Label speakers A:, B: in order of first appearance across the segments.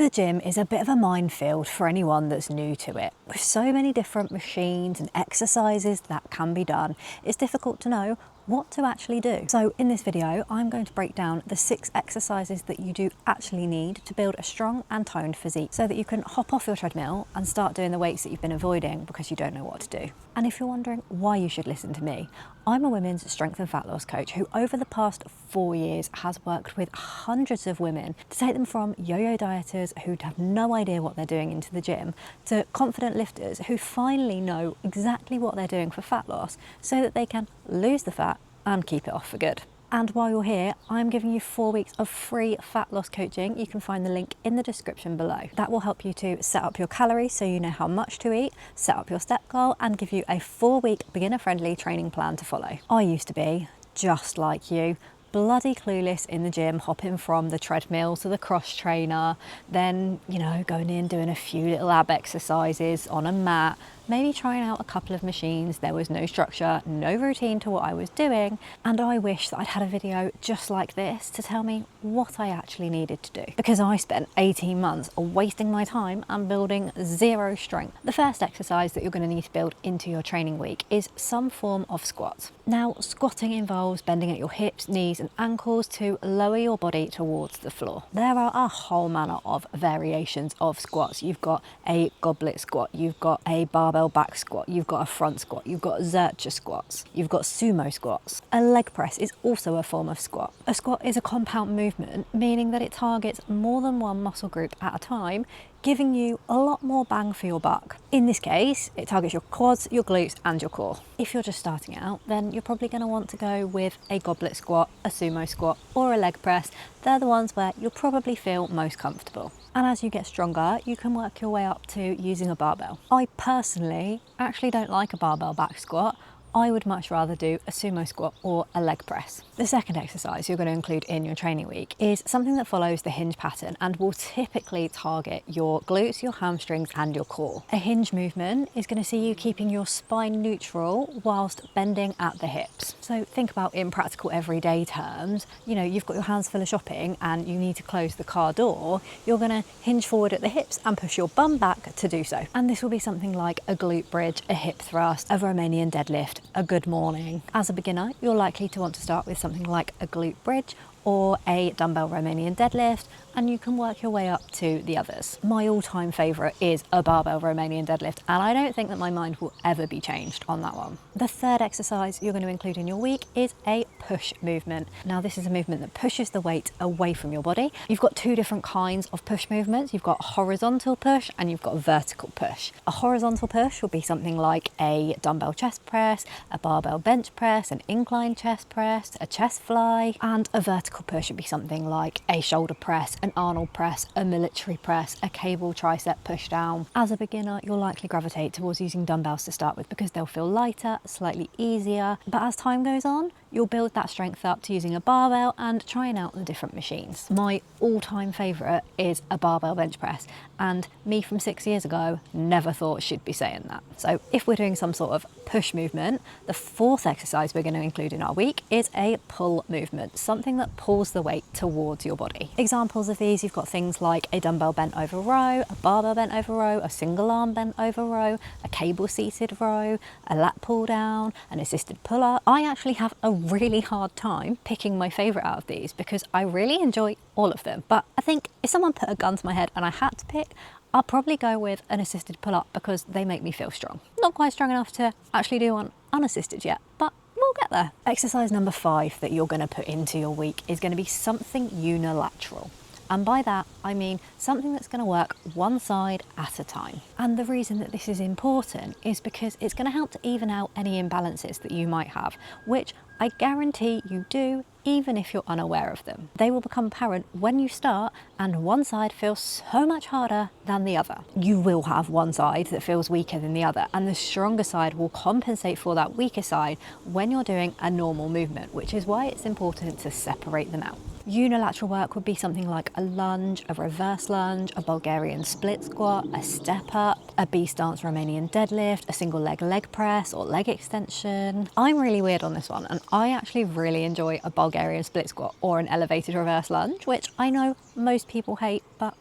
A: The gym is a bit of a minefield for anyone that's new to it. With so many different machines and exercises that can be done, it's difficult to know what to actually do. So in this video, I'm going to break down the 6 exercises that you do actually need to build a strong and toned physique so that you can hop off your treadmill and start doing the weights that you've been avoiding because you don't know what to do. And if you're wondering why you should listen to me, I'm a women's strength and fat loss coach who over the past 4 years has worked with hundreds of women to take them from yo-yo dieters who'd have no idea what they're doing into the gym to confident lifters who finally know exactly what they're doing for fat loss so that they can lose the fat and keep it off for good. And while you're here, I'm giving you 4 weeks of free fat loss coaching. You can find the link in the description below. That will help you to set up your calories so you know how much to eat, set up your step goal, and give you a 4-week beginner-friendly training plan to follow. I used to be just like you, bloody clueless in the gym, hopping from the treadmill to the cross trainer, then, going in, doing a few little ab exercises on a mat, maybe trying out a couple of machines. There was no structure, no routine to what I was doing, and I wish that I'd had a video just like this to tell me what I actually needed to do, because I spent 18 months wasting my time and building zero strength. The first exercise that you're going to need to build into your training week is some form of squat. Now, squatting involves bending at your hips, knees and ankles to lower your body towards the floor. There are a whole manner of variations of squats. You've got a goblet squat, you've got a barbell back squat, you've got a front squat, you've got Zercher squats, you've got sumo squats. A leg press is also a form of squat. A squat is a compound movement, meaning that it targets more than one muscle group at a time, giving you a lot more bang for your buck. In this case, it targets your quads, your glutes and your core. If you're just starting out, then you're probably going to want to go with a goblet squat, a sumo squat or a leg press. They're the ones where you'll probably feel most comfortable. And as you get stronger, you can work your way up to using a barbell. I personally actually don't like a barbell back squat. I would much rather do a sumo squat or a leg press. The second exercise you're going to include in your training week is something that follows the hinge pattern and will typically target your glutes, your hamstrings and your core. A hinge movement is going to see you keeping your spine neutral whilst bending at the hips. So think about in practical everyday terms, you've got your hands full of shopping and you need to close the car door, you're going to hinge forward at the hips and push your bum back to do so. And this will be something like a glute bridge, a hip thrust, a Romanian deadlift, a good morning. As a beginner, you're likely to want to start with something like a glute bridge or a dumbbell Romanian deadlift, and you can work your way up to the others. My all-time favourite is a barbell Romanian deadlift, and I don't think that my mind will ever be changed on that one. The third exercise you're going to include in your week is a push movement. Now, this is a movement that pushes the weight away from your body. You've got 2 different kinds of push movements. You've got horizontal push and you've got vertical push. A horizontal push will be something like a dumbbell chest press, a barbell bench press, an incline chest press, a chest fly, and a vertical push would be something like a shoulder press, an Arnold press, a military press, a cable tricep push down. As a beginner, you'll likely gravitate towards using dumbbells to start with because they'll feel lighter, slightly easier. But as time goes on, you'll build that strength up to using a barbell and trying out the different machines. My all-time favourite is a barbell bench press, and me from 6 years ago never thought she'd be saying that. So if we're doing some sort of push movement, the 4th exercise we're going to include in our week is a pull movement, something that pulls the weight towards your body. Examples of these, you've got things like a dumbbell bent over row, a barbell bent over row, a single arm bent over row, a cable seated row, a lat pull down, an assisted pull up. I actually have a really hard time picking my favourite out of these because I really enjoy all of them. But I think if someone put a gun to my head and I had to pick, I'll probably go with an assisted pull-up because they make me feel strong. Not quite strong enough to actually do one unassisted yet, but we'll get there. Exercise number 5 that you're going to put into your week is going to be something unilateral. And by that, I mean something that's going to work one side at a time. And the reason that this is important is because it's going to help to even out any imbalances that you might have, which I guarantee you do, even if you're unaware of them. They will become apparent when you start and one side feels so much harder than the other. You will have one side that feels weaker than the other, and the stronger side will compensate for that weaker side when you're doing a normal movement, which is why it's important to separate them out. Unilateral work would be something like a lunge, a reverse lunge, a Bulgarian split squat, a step up, a B-stance Romanian deadlift, a single leg press or leg extension. I'm really weird on this one, and I actually really enjoy a Bulgarian split squat or an elevated reverse lunge, which I know most people hate, but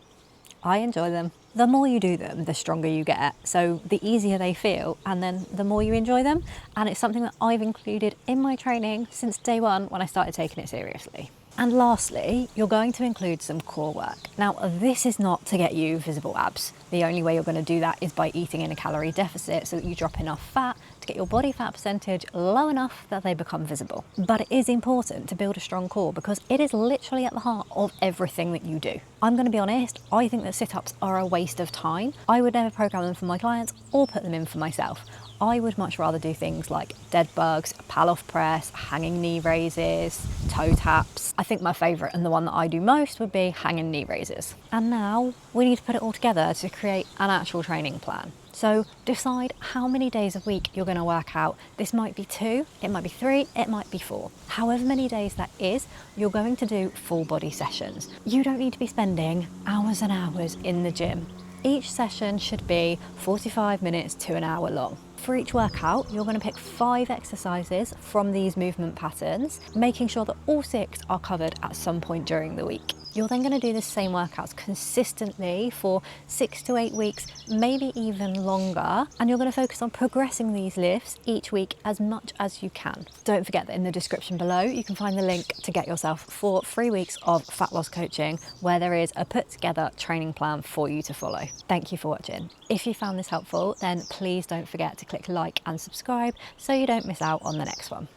A: I enjoy them. The more you do them, the stronger you get. So the easier they feel, and then the more you enjoy them. And it's something that I've included in my training since day one when I started taking it seriously. And lastly, you're going to include some core work. Now, this is not to get you visible abs. The only way you're going to do that is by eating in a calorie deficit so that you drop enough fat to get your body fat percentage low enough that they become visible. But it is important to build a strong core because it is literally at the heart of everything that you do. I'm going to be honest, I think that sit-ups are a waste of time. I would never program them for my clients or put them in for myself. I would much rather do things like dead bugs, pal-off press, hanging knee raises, toe taps. I think my favourite and the one that I do most would be hanging knee raises. And now we need to put it all together to create an actual training plan. So decide how many days a week you're going to work out. This might be 2, it might be 3, it might be 4. However many days that is, you're going to do full body sessions. You don't need to be spending hours and hours in the gym. Each session should be 45 minutes to an hour long. For each workout, you're going to pick 5 exercises from these movement patterns, making sure that all 6 are covered at some point during the week. You're then going to do the same workouts consistently for 6 to 8 weeks, maybe even longer, and you're going to focus on progressing these lifts each week as much as you can. Don't forget that in the description below, you can find the link to get yourself 4 free weeks of fat loss coaching, where there is a put together training plan for you to follow. Thank you for watching. If you found this helpful, then please don't forget to click like and subscribe so you don't miss out on the next one.